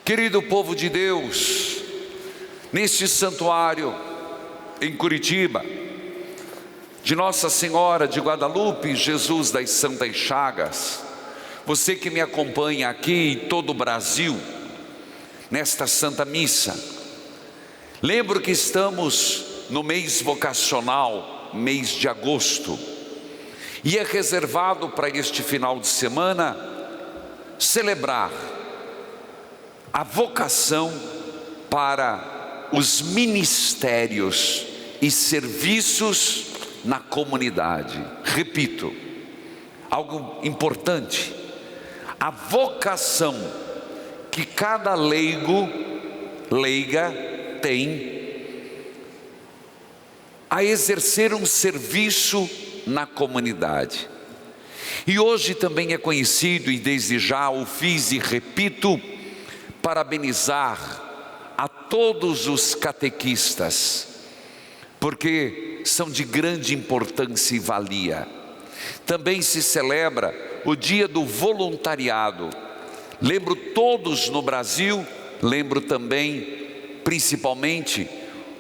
Querido povo de Deus, neste santuário em Curitiba, de Nossa Senhora de Guadalupe, Jesus das Santas Chagas, você que me acompanha aqui em todo o Brasil, nesta Santa Missa, lembro que estamos no mês vocacional, mês de agosto, e é reservado para este final de semana celebrar a vocação para os ministérios e serviços na comunidade. Repito, algo importante: a vocação que cada leiga tem a exercer um serviço na comunidade. E hoje também é conhecido, e desde já o fiz e repito, parabenizar a todos os catequistas, porque são de grande importância e valia. Também se celebra o dia do voluntariado. Lembro todos no Brasil, lembro também principalmente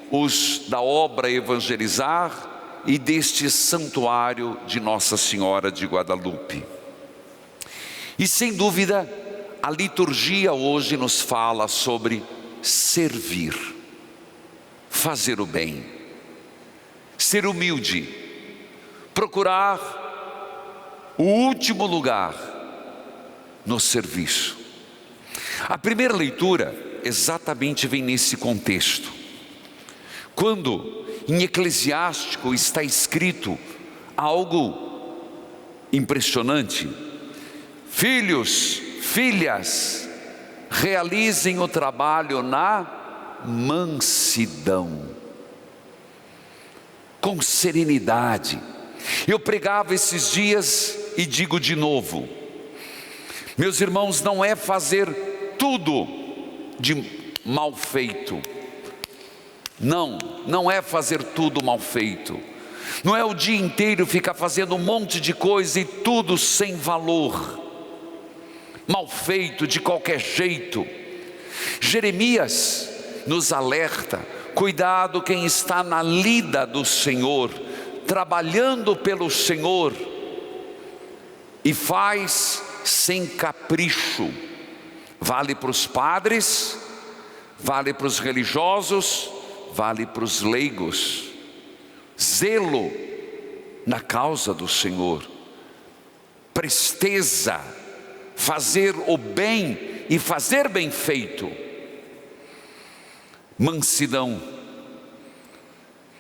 os da obra Evangelizar e deste santuário de Nossa Senhora de Guadalupe. E sem dúvida, a liturgia hoje nos fala sobre servir, fazer o bem, ser humilde, procurar o último lugar no serviço. A primeira leitura exatamente vem nesse contexto, quando em Eclesiástico está escrito algo impressionante: filhos, filhas, realizem o trabalho na mansidão, com serenidade. Eu pregava esses dias e digo de novo, meus irmãos, não é fazer tudo de mal feito. Não é fazer tudo mal feito. Não é o dia inteiro ficar fazendo um monte de coisa e tudo sem valor, mal feito, de qualquer jeito. Jeremias nos alerta: cuidado quem está na lida do Senhor, trabalhando pelo Senhor, e faz sem capricho. Vale para os padres, vale para os religiosos, vale para os leigos. Zelo na causa do Senhor, presteza, fazer o bem e fazer bem feito. Mansidão.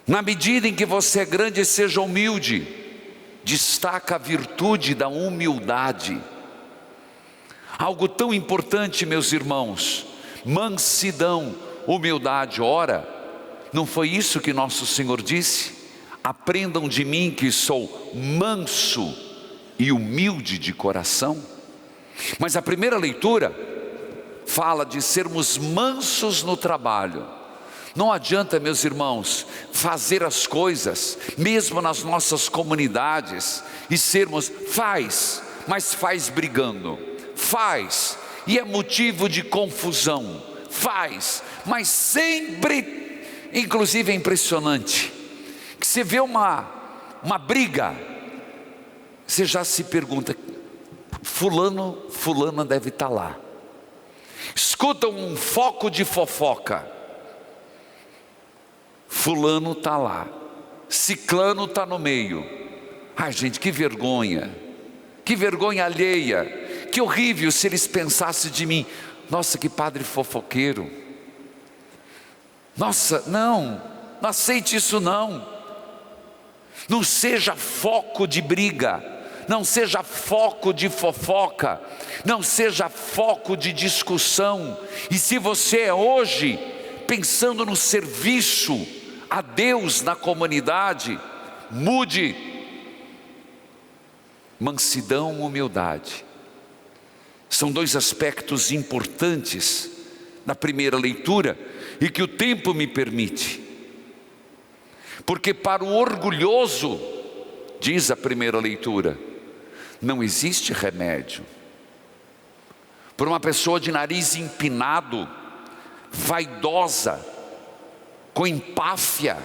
Na medida em que você é grande, seja humilde. Destaca a virtude da humildade. Algo tão importante, meus irmãos: mansidão, humildade. Ora, não foi isso que nosso Senhor disse? Aprendam de mim que sou manso e humilde de coração. Mas a primeira leitura fala de sermos mansos no trabalho. Não adianta, meus irmãos, fazer as coisas, mesmo nas nossas comunidades, e sermos, mas faz brigando, faz, e é motivo de confusão, mas sempre. Inclusive é impressionante que você vê uma briga, você já se pergunta: fulana deve estar lá. Escuta um foco de fofoca, fulano está lá, ciclano está no meio. Ai gente, que vergonha alheia, que horrível se eles pensassem de mim: nossa, que padre fofoqueiro. Nossa, não aceite isso não seja foco de briga, não seja foco de fofoca, não seja foco de discussão. E se você é hoje pensando no serviço a Deus na comunidade, mude. Mansidão, humildade, são dois aspectos importantes na primeira leitura, e que o tempo me permite, porque para o orgulhoso, diz a primeira leitura, não existe remédio. por uma pessoa de nariz empinado, vaidosa, com empáfia,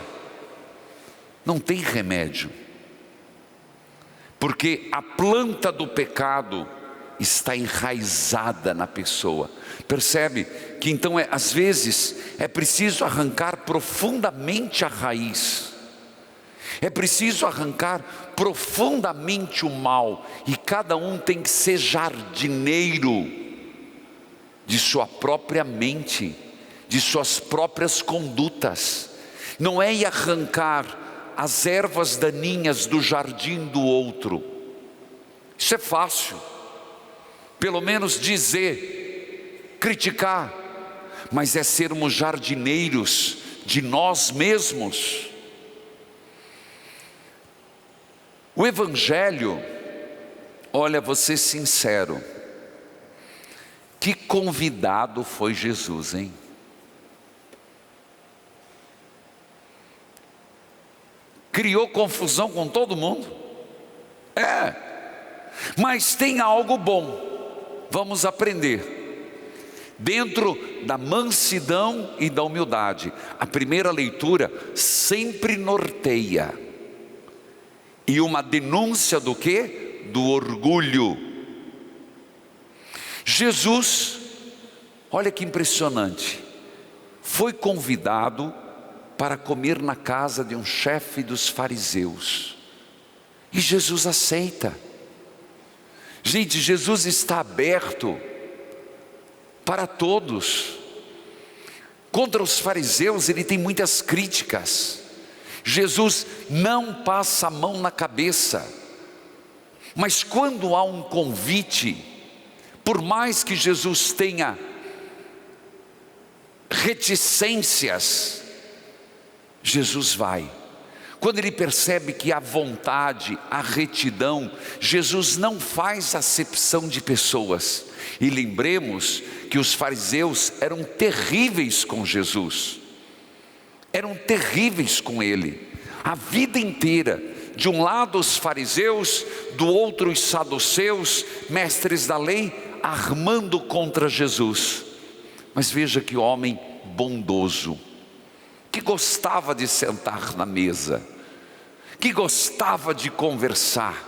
não tem remédio, porque a planta do pecado está enraizada na pessoa. Percebe que então às vezes é preciso arrancar profundamente a raiz, é preciso arrancar profundamente o mal, e cada um tem que ser jardineiro de sua própria mente, de suas próprias condutas. Não é ir arrancar as ervas daninhas do jardim do outro. Isso é fácil, pelo menos dizer, criticar, mas é sermos jardineiros de nós mesmos. O Evangelho, olha, vou ser sincero, que convidado foi Jesus, hein? Criou confusão com todo mundo, mas tem algo bom, vamos aprender, dentro da mansidão e da humildade. A primeira leitura sempre norteia, e uma denúncia do quê? Do orgulho. Jesus, olha que impressionante, foi convidado para comer na casa de um chefe dos fariseus, e Jesus aceita. Gente, Jesus está aberto para todos. Contra os fariseus ele tem muitas críticas. Jesus não passa a mão na cabeça, mas quando há um convite, por mais que Jesus tenha reticências, Jesus vai. Quando ele percebe que há vontade, há retidão, Jesus não faz acepção de pessoas. E lembremos que os fariseus eram terríveis com Jesus, eram terríveis com ele, a vida inteira. De um lado os fariseus, do outro os saduceus, mestres da lei, armando contra Jesus. Mas veja que homem bondoso, que gostava de sentar na mesa, que gostava de conversar,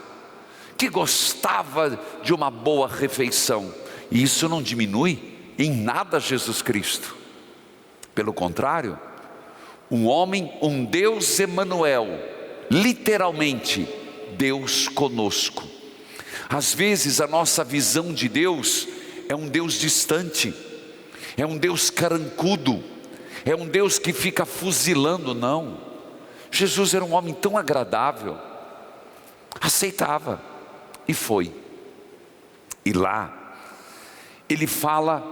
que gostava de uma boa refeição. E isso não diminui em nada Jesus Cristo. Pelo contrário, um homem, um Deus Emanuel, literalmente Deus conosco. Às vezes a nossa visão de Deus é um Deus distante, é um Deus carrancudo, é um Deus que fica fuzilando. Não, Jesus era um homem tão agradável, aceitava e foi. E lá ele fala,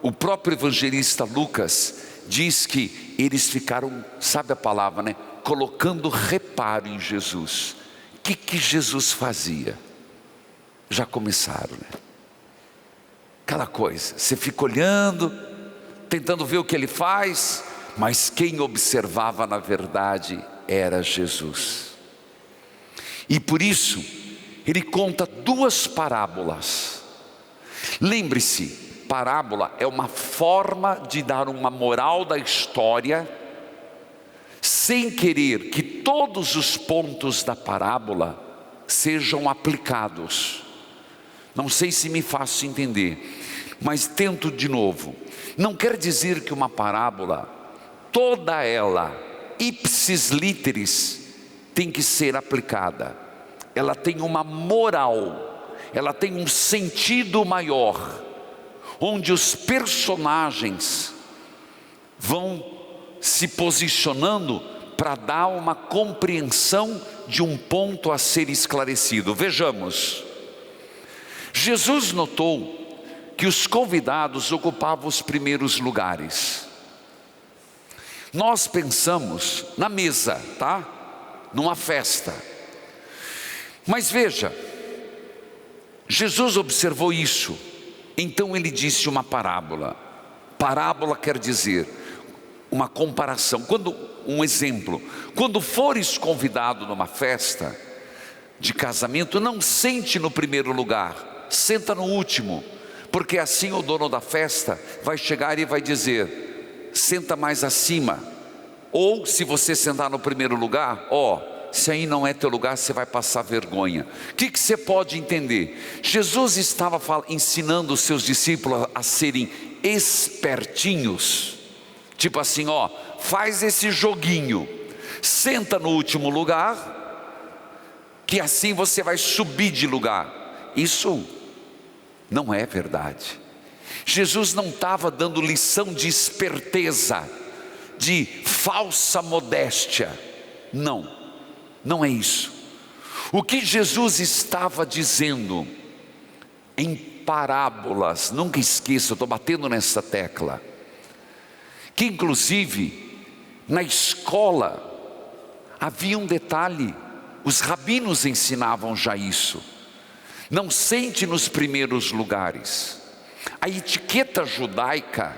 o próprio evangelista Lucas diz que eles ficaram, sabe a palavra, né? Colocando reparo em Jesus. O que Jesus fazia? Já começaram, né? Aquela coisa, você fica olhando, tentando ver o que ele faz, mas quem observava na verdade era Jesus. E por isso ele conta duas parábolas. Lembre-se, parábola é uma forma de dar uma moral da história, sem querer que todos os pontos da parábola sejam aplicados. Não sei se me faço entender, mas tento de novo. Não quer dizer que uma parábola, toda ela, ipsis literis, tem que ser aplicada. Ela tem uma moral, ela tem um sentido maior, onde os personagens vão se posicionando para dar uma compreensão de um ponto a ser esclarecido. Vejamos, Jesus notou que os convidados ocupavam os primeiros lugares. Nós pensamos na mesa, tá? Numa festa. Mas veja, Jesus observou isso, então ele disse uma parábola. Parábola quer dizer uma comparação, um exemplo. Quando fores convidado numa festa de casamento, não sente no primeiro lugar, senta no último, porque assim o dono da festa vai chegar e vai dizer: senta mais acima. Ou se você sentar no primeiro lugar, se aí não é teu lugar, você vai passar vergonha. O que você pode entender? Jesus estava ensinando os seus discípulos a serem espertinhos. Tipo assim, faz esse joguinho, senta no último lugar, que assim você vai subir de lugar. Isso não é verdade. Jesus não estava dando lição de esperteza, de falsa modéstia. Não é isso. O que Jesus estava dizendo em parábolas, nunca esqueça, eu estou batendo nessa tecla, que inclusive na escola havia um detalhe, os rabinos ensinavam já isso: não sente nos primeiros lugares. A etiqueta judaica,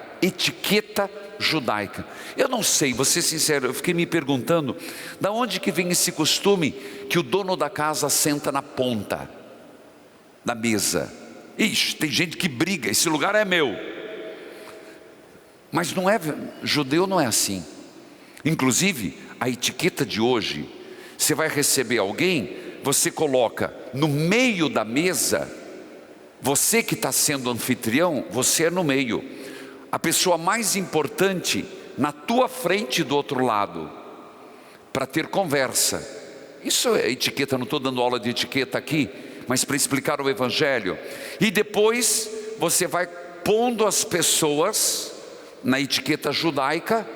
eu não sei, vou ser sincero, eu fiquei me perguntando, da onde que vem esse costume que o dono da casa senta na ponta da mesa? Ixi, tem gente que briga, esse lugar é meu. Mas não é, judeu não é assim. Inclusive, a etiqueta de hoje, você vai receber alguém, você coloca no meio da mesa, você que está sendo anfitrião, você é no meio. A pessoa mais importante na tua frente do outro lado, para ter conversa. Isso é etiqueta, não estou dando aula de etiqueta aqui, mas para explicar o Evangelho. E depois você vai pondo as pessoas na etiqueta judaica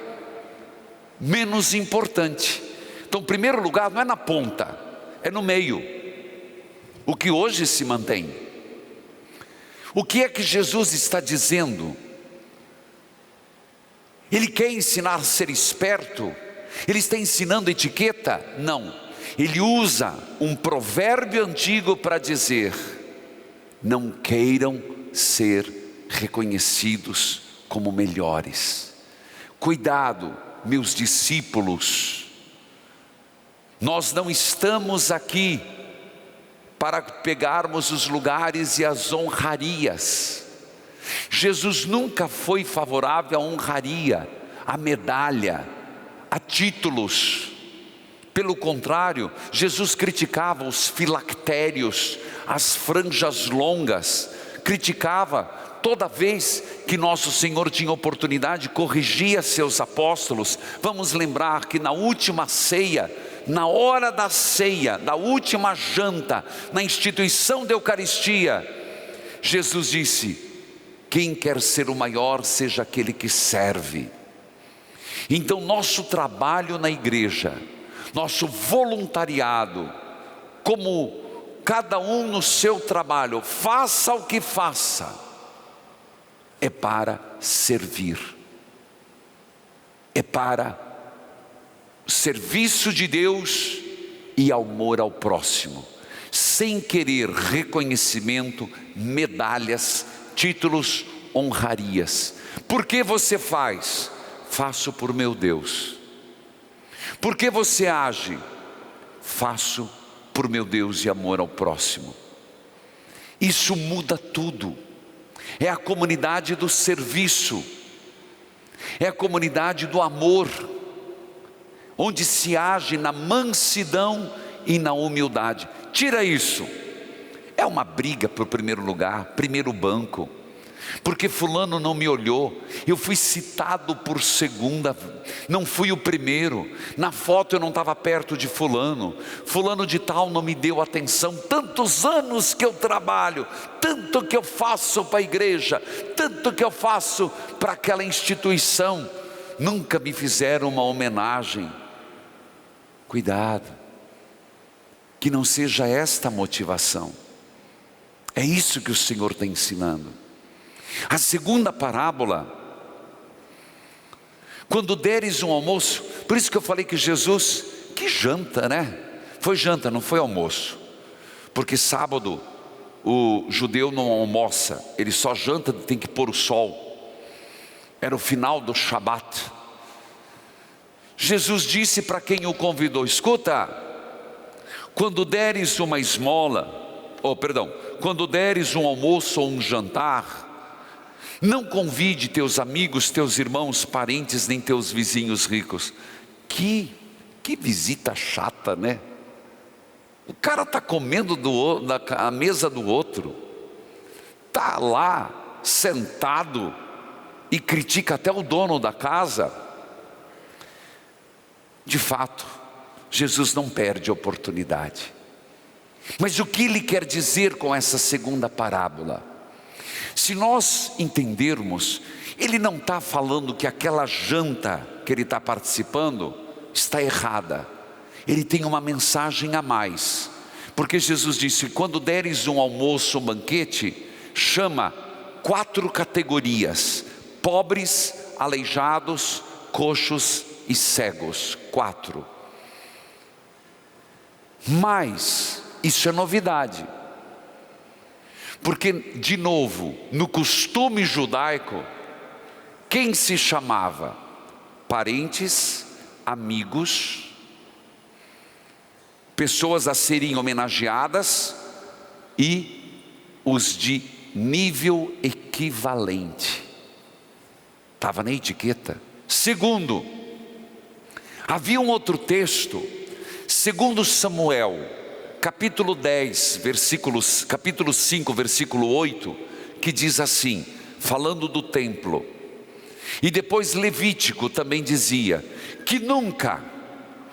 menos importante. Então, o primeiro lugar não é na ponta, é no meio. O que hoje se mantém. O que é que Jesus está dizendo? Ele quer ensinar a ser esperto? Ele está ensinando etiqueta? Não. Ele usa um provérbio antigo para dizer: não queiram ser reconhecidos como melhores. Cuidado, meus discípulos, nós não estamos aqui para pegarmos os lugares e as honrarias. Jesus nunca foi favorável à honraria, à medalha, a títulos. Pelo contrário, Jesus criticava os filactérios, as franjas longas, criticava toda vez que nosso Senhor tinha oportunidade, corrigia seus apóstolos. Vamos lembrar que na última ceia, na hora da ceia, da última janta, na instituição da Eucaristia, Jesus disse: quem quer ser o maior, seja aquele que serve. Então nosso trabalho na igreja, nosso voluntariado, como cada um no seu trabalho, faça o que faça, é para servir, é para serviço de Deus e amor ao próximo, sem querer reconhecimento, medalhas, títulos, honrarias. Por que você faz? Faço por meu Deus. Por que você age? Faço por meu Deus e amor ao próximo. Isso muda tudo. É a comunidade do serviço, é a comunidade do amor, onde se age na mansidão e na humildade. Tira isso, é uma briga para o primeiro lugar, primeiro banco, porque fulano não me olhou, eu fui citado por segunda, não fui o primeiro, na foto eu não estava perto de fulano de tal não me deu atenção. Tantos anos que eu trabalho, tanto que eu faço para a igreja, tanto que eu faço para aquela instituição, nunca me fizeram uma homenagem. Cuidado, que não seja esta a motivação. É isso que o Senhor está ensinando. A segunda parábola: quando deres um almoço, por isso que eu falei que Jesus, que janta, né? Foi janta, não foi almoço, porque sábado o judeu não almoça, ele só janta, tem que pôr o sol, era o final do Shabat. Jesus disse para quem o convidou: escuta, quando deres uma esmola, quando deres um almoço ou um jantar, Não convide teus amigos, teus irmãos, parentes, nem teus vizinhos ricos. Que visita chata, né? O cara está comendo na mesa do outro, está lá sentado e critica até o dono da casa. De fato, Jesus não perde a oportunidade. Mas o que ele quer dizer com essa segunda parábola? Se nós entendermos, ele não está falando que aquela janta que ele está participando está errada. Ele tem uma mensagem a mais. Porque Jesus disse: quando deres um almoço, um banquete, chama 4 categorias: pobres, aleijados, coxos e cegos. 4. Mas isso é novidade. Porque, de novo, no costume judaico, quem se chamava? Parentes, amigos, pessoas a serem homenageadas e os de nível equivalente. Estava na etiqueta. Segundo, havia um outro texto, segundo Samuel, capítulo 10, capítulo 5, versículo 8, que diz assim, falando do templo. E depois Levítico também dizia que nunca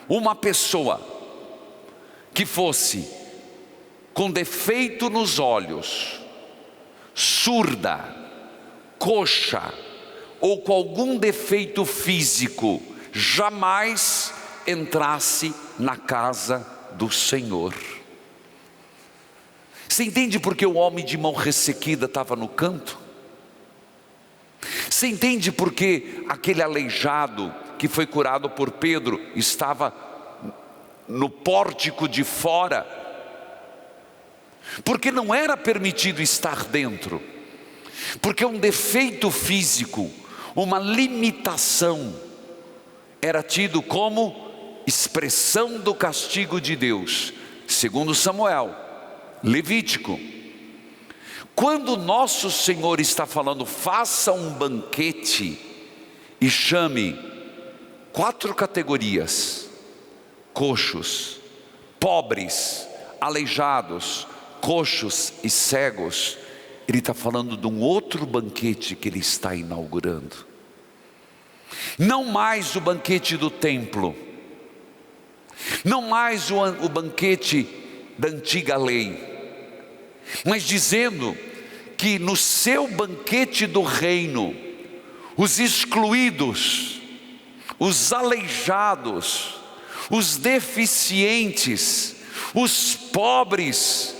uma pessoa que fosse com defeito nos olhos, surda, coxa ou com algum defeito físico, jamais entrasse na casa do Senhor. Você entende porque o homem de mão ressequida estava no canto? Você entende porque aquele aleijado que foi curado por Pedro estava no pórtico de fora? Porque não era permitido estar dentro. Porque um defeito físico, uma limitação, era tido como expressão do castigo de Deus. Segundo Samuel, Levítico. Quando nosso Senhor está falando, faça um banquete e chame 4 categorias: coxos, pobres, aleijados, coxos e cegos. Ele está falando de um outro banquete que ele está inaugurando. Não mais o banquete do templo, não mais o banquete da antiga lei, mas dizendo que no seu banquete do reino, os excluídos, os aleijados, os deficientes, os pobres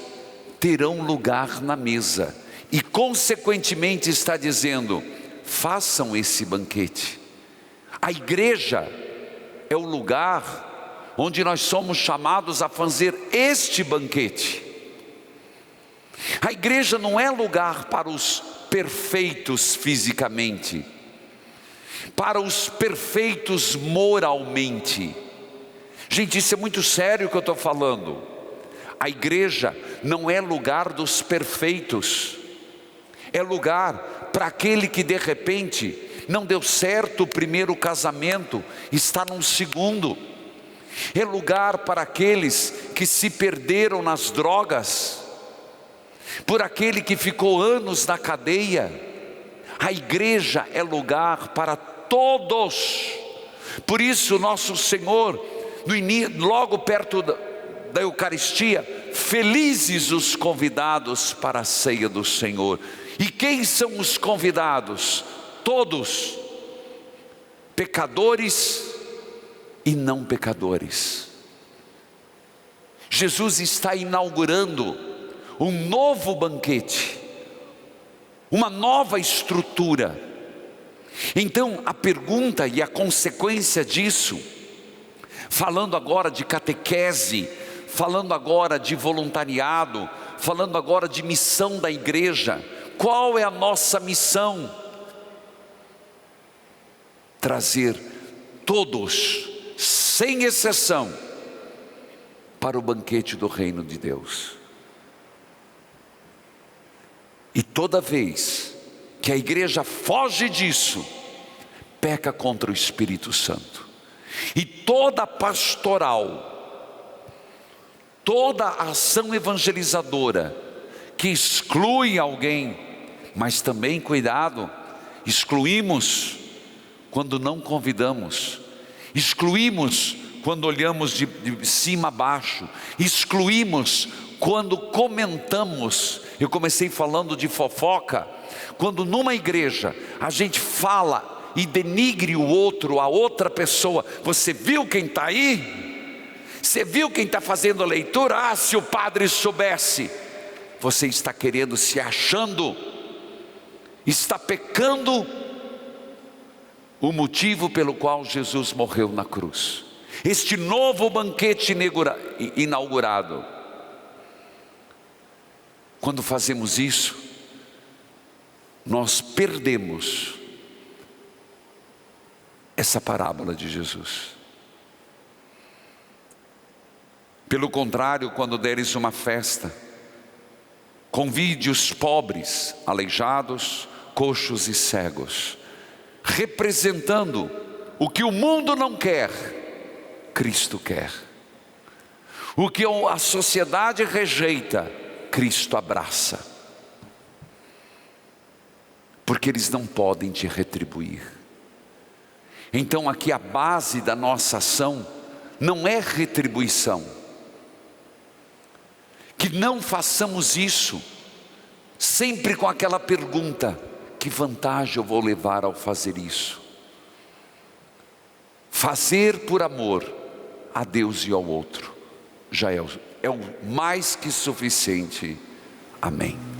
terão lugar na mesa. E consequentemente está dizendo: façam esse banquete. A igreja é o lugar onde nós somos chamados a fazer este banquete. A igreja não é lugar para os perfeitos fisicamente, para os perfeitos moralmente. Gente, isso é muito sério o que eu estou falando. A igreja não é lugar dos perfeitos, é lugar para aquele que de repente não deu certo o primeiro casamento, está num segundo. É lugar para aqueles que se perderam nas drogas, por aquele que ficou anos na cadeia. A igreja é lugar para todos. Por isso nosso Senhor, logo perto da Eucaristia, felizes os convidados para a ceia do Senhor. E quem são os convidados? Todos, pecadores e não pecadores. Jesus está inaugurando um novo banquete, uma nova estrutura. Então a pergunta e a consequência disso, falando agora de catequese, falando agora de voluntariado, falando agora de missão da igreja, qual é a nossa missão? Trazer todos, sem exceção, para o banquete do reino de Deus. E toda vez que a igreja foge disso, peca contra o Espírito Santo. E toda pastoral, toda ação evangelizadora que exclui alguém, mas também cuidado, excluímos quando não convidamos, excluímos quando olhamos de cima a baixo, excluímos quando comentamos. Eu comecei falando de fofoca. Quando numa igreja a gente fala e denigre o outro, a outra pessoa, você viu quem está aí? Você viu quem está fazendo a leitura? Ah, se o padre soubesse. Você está querendo, se achando, está pecando o motivo pelo qual Jesus morreu na cruz. Este novo banquete inaugurado. Quando fazemos isso, nós perdemos essa parábola de Jesus. Pelo contrário, quando deres uma festa, convide os pobres, aleijados, coxos e cegos, representando o que o mundo não quer, Cristo quer. O que a sociedade rejeita, Cristo abraça. Porque eles não podem te retribuir. Então aqui a base da nossa ação não é retribuição. Que não façamos isso sempre com aquela pergunta: que vantagem eu vou levar ao fazer isso? Fazer por amor a Deus e ao outro já é o mais que suficiente. Amém.